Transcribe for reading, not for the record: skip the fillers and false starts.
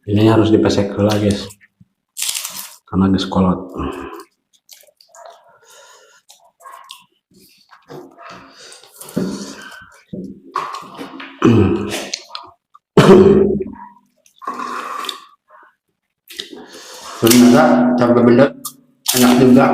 Ini harus dipesek lah guys, karena geus kolot. Ternyata cabai belet enak juga.